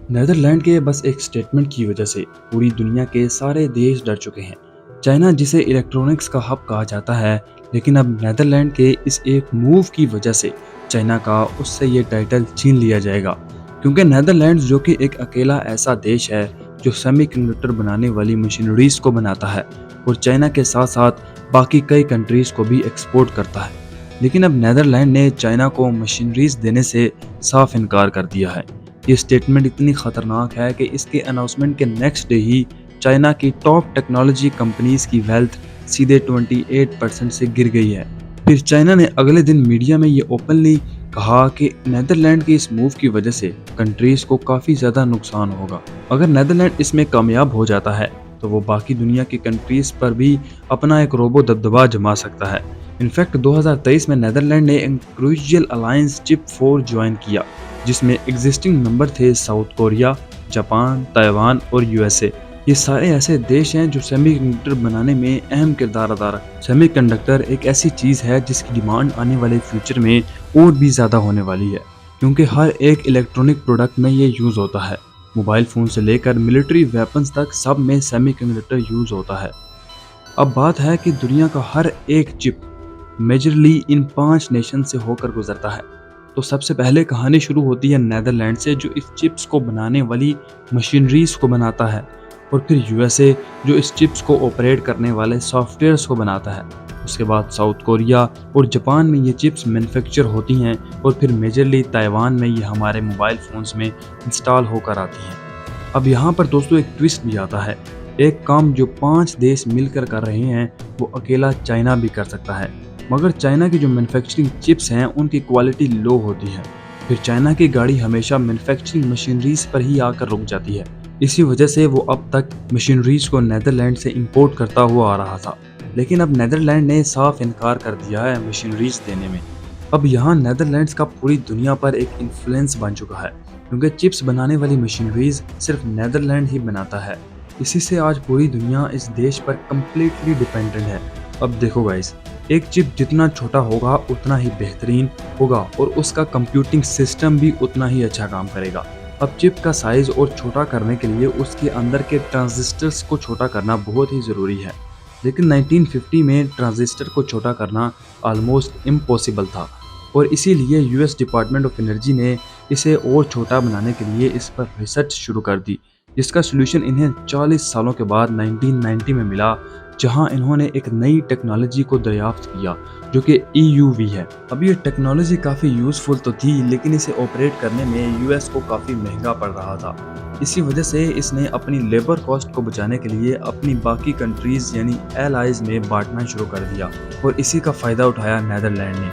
Netherlands के बस एक स्टेटमेंट की वजह से पूरी दुनिया के सारे देश डर चुके हैं। चाइना जिसे इलेक्ट्रॉनिक्स का हब कहा जाता है, लेकिन अब नीदरलैंड के इस एक मूव की वजह से चाइना का उससे ये टाइटल छीन लिया जाएगा। क्योंकि नीदरलैंड जो कि एक अकेला ऐसा देश है जो सेमीकंडक्टर बनाने वाली मशीनरीज को बनाता है और चाइना के साथ साथ बाकी कई कंट्रीज को भी एक्सपोर्ट करता है। लेकिन अब नीदरलैंड ने चाइना को मशीनरीज देने से साफ इनकार कर दिया है। ये स्टेटमेंट इतनी खतरनाक है कि इसके अनाउंसमेंट के नेक्स्ट डे ही चाइना की टॉप टेक्नोलॉजी कंपनीज की वेल्थ सीधे 28% से गिर गई है। फिर चाइना ने अगले दिन मीडिया में ये ओपनली कहा कि नीदरलैंड के इस मूव की वजह से कंट्रीज को काफी ज्यादा नुकसान होगा। अगर नीदरलैंड इसमें कामयाब हो जाता है तो वो बाकी दुनिया की कंट्रीज पर भी अपना एक रोबो दबदबा जमा सकता है। इनफैक्ट 2023 में नीदरलैंड ने एक क्रूशियल अलायंस चिप 4 ज्वाइन किया, जिसमें एग्जिस्टिंग मेंबर थे साउथ कोरिया, जापान, ताइवान और यूएसए। ये सारे ऐसे देश हैं जो सेमीकंडक्टर बनाने में अहम किरदार अदा रखते हैं। सेमीकंडक्टर एक ऐसी चीज़ है जिसकी डिमांड आने वाले फ्यूचर में और भी ज़्यादा होने वाली है, क्योंकि हर एक इलेक्ट्रॉनिक प्रोडक्ट में ये यूज़ होता है। मोबाइल फ़ोन से लेकर मिलिट्री वेपन्स तक सब में सेमीकंडक्टर यूज़ होता है। अब बात है कि दुनिया का हर एक चिप मेजरली इन 5 नेशन से होकर गुजरता है। तो सबसे पहले कहानी शुरू होती है नीदरलैंड से, जो इस चिप्स को बनाने वाली मशीनरीज को बनाता है, और फिर यूएसए जो इस चिप्स को ऑपरेट करने वाले सॉफ्टवेयर्स को बनाता है। उसके बाद साउथ कोरिया और जापान में ये चिप्स मैन्युफैक्चर होती हैं, और फिर मेजरली ताइवान में ये हमारे मोबाइल फ़ोन्स में इंस्टॉल होकर आती हैं। अब यहाँ पर दोस्तों एक ट्विस्ट भी आता है। एक काम जो 5 देश मिलकर कर रहे हैं वो अकेला चाइना भी कर सकता है, मगर चाइना की जो मैन्युफैक्चरिंग चिप्स हैं उनकी क्वालिटी लो होती है। फिर चाइना की गाड़ी हमेशा मैन्युफैक्चरिंग मशीनरीज पर ही आकर रुक जाती है। इसी वजह से वो अब तक मशीनरीज को नीदरलैंड से इंपोर्ट करता हुआ आ रहा था, लेकिन अब नीदरलैंड ने साफ इनकार कर दिया है मशीनरीज देने में। अब यहाँ नीदरलैंड्स का पूरी दुनिया पर एक इन्फ्लुएंस बन चुका है, क्योंकि चिप्स बनाने वाली मशीनरीज सिर्फ नीदरलैंड ही बनाता है। इसी से आज पूरी दुनिया इस देश पर कम्प्लीटली डिपेंडेंट है। अब देखो गाइस, एक चिप जितना छोटा होगा उतना ही बेहतरीन होगा और उसका कंप्यूटिंग सिस्टम भी उतना ही अच्छा काम करेगा। अब चिप का साइज और छोटा करने के लिए उसके अंदर के ट्रांजिस्टर्स को छोटा करना बहुत ही ज़रूरी है, लेकिन 1950 में ट्रांजिस्टर को छोटा करना ऑलमोस्ट इम्पॉसिबल था, और इसीलिए यूएस डिपार्टमेंट ऑफ एनर्जी ने इसे और छोटा बनाने के लिए इस पर रिसर्च शुरू कर दी, जिसका सलूशन इन्हें 40 सालों के बाद 1990 में मिला, जहां इन्होंने एक नई टेक्नोलॉजी को दरियाफ्त किया जो कि EUV है। अब ये टेक्नोलॉजी काफ़ी यूज़फुल तो थी, लेकिन इसे ऑपरेट करने में यूएस को काफ़ी महंगा पड़ रहा था। इसी वजह से इसने अपनी लेबर कॉस्ट को बचाने के लिए अपनी बाकी कंट्रीज़ यानी एलाइज में बांटना शुरू कर दिया, और इसी का फ़ायदा उठाया नीदरलैंड ने।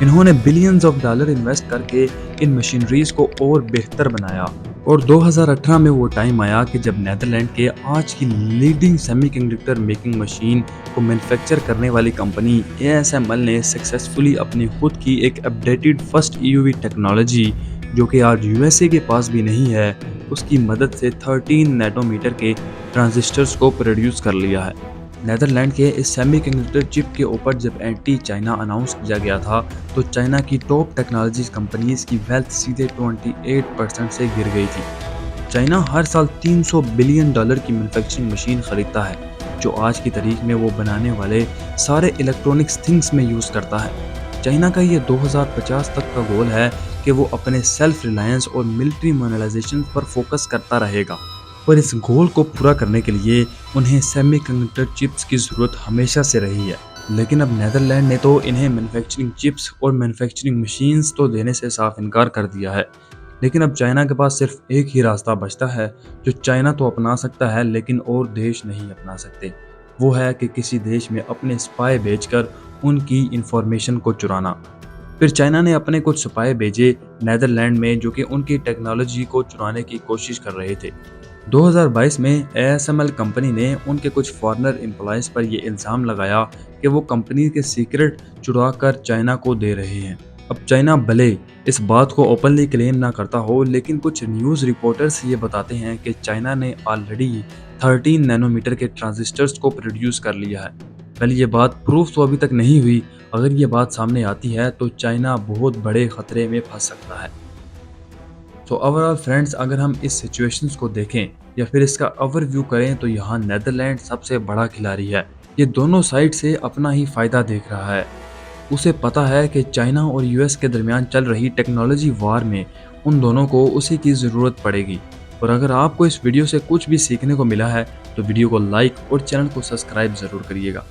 इन्होंने बिलियंस ऑफ डॉलर इन्वेस्ट करके इन मशीनरीज को और बेहतर बनाया, और 2018 में वो टाइम आया कि जब नीदरलैंड के आज की लीडिंग सेमीकंडक्टर मेकिंग मशीन को मैन्युफैक्चर करने वाली कंपनी ASML ने सक्सेसफुली अपनी खुद की एक अपडेटेड फर्स्ट EUV टेक्नोलॉजी, जो कि आज यूएसए के पास भी नहीं है, उसकी मदद से 13 नैनोमीटर के ट्रांजिस्टर्स को प्रोड्यूस कर लिया है। नीदरलैंड के इस सेमीकंडक्टर चिप के ऊपर जब एंटी चाइना अनाउंस किया गया था, तो चाइना की टॉप टेक्नोलॉजी कंपनीज की वेल्थ सीधे 28% से गिर गई थी। चाइना हर साल 300 बिलियन डॉलर की मैन्युफैक्चरिंग मशीन खरीदता है, जो आज की तारीख में वो बनाने वाले सारे इलेक्ट्रॉनिक्स थिंग्स में यूज़ करता है। चाइना का ये 2050 तक का गोल है कि वो अपने सेल्फ रिलायंस और मिलिट्री मॉडर्नाइजेशन पर फोकस करता रहेगा, पर इस गोल को पूरा करने के लिए उन्हें सेमीकंडक्टर चिप्स की ज़रूरत हमेशा से रही है। लेकिन अब नीदरलैंड ने तो इन्हें मैन्युफैक्चरिंग चिप्स और मैन्युफैक्चरिंग मशीन्स तो देने से साफ इनकार कर दिया है। लेकिन अब चाइना के पास सिर्फ एक ही रास्ता बचता है, जो चाइना तो अपना सकता है लेकिन और देश नहीं अपना सकते। वो है कि किसी देश में अपने स्पाई भेजकर उनकी इंफॉर्मेशन को चुराना। फिर चाइना ने अपने कुछ स्पाई भेजे नीदरलैंड में, जो कि उनकी टेक्नोलॉजी को चुराने की कोशिश कर रहे थे। 2022 में ASML कंपनी ने उनके कुछ फॉरेनर एम्प्लॉयज़ पर यह इल्ज़ाम लगाया कि वो कंपनी के सीक्रेट चुरा कर चाइना को दे रहे हैं। अब चाइना भले इस बात को ओपनली क्लेम ना करता हो, लेकिन कुछ न्यूज़ रिपोर्टर्स ये बताते हैं कि चाइना ने ऑलरेडी 13 नैनोमीटर के ट्रांजिस्टर्स को प्रोड्यूस कर लिया है। पहले ये बात प्रूफ तो अभी तक नहीं हुई। अगर ये बात सामने आती है तो चाइना बहुत बड़े खतरे में फंस सकता है। सो ओवरऑल फ्रेंड्स, अगर हम इस सिचुएशंस को देखें या फिर इसका ओवरव्यू करें तो यहाँ नेदरलैंड सबसे बड़ा खिलाड़ी है। ये दोनों साइड से अपना ही फायदा देख रहा है। उसे पता है कि चाइना और यूएस के दरमियान चल रही टेक्नोलॉजी वार में उन दोनों को उसी की ज़रूरत पड़ेगी। और अगर आपको इस वीडियो से कुछ भी सीखने को मिला है तो वीडियो को लाइक और चैनल को सब्सक्राइब ज़रूर करिएगा।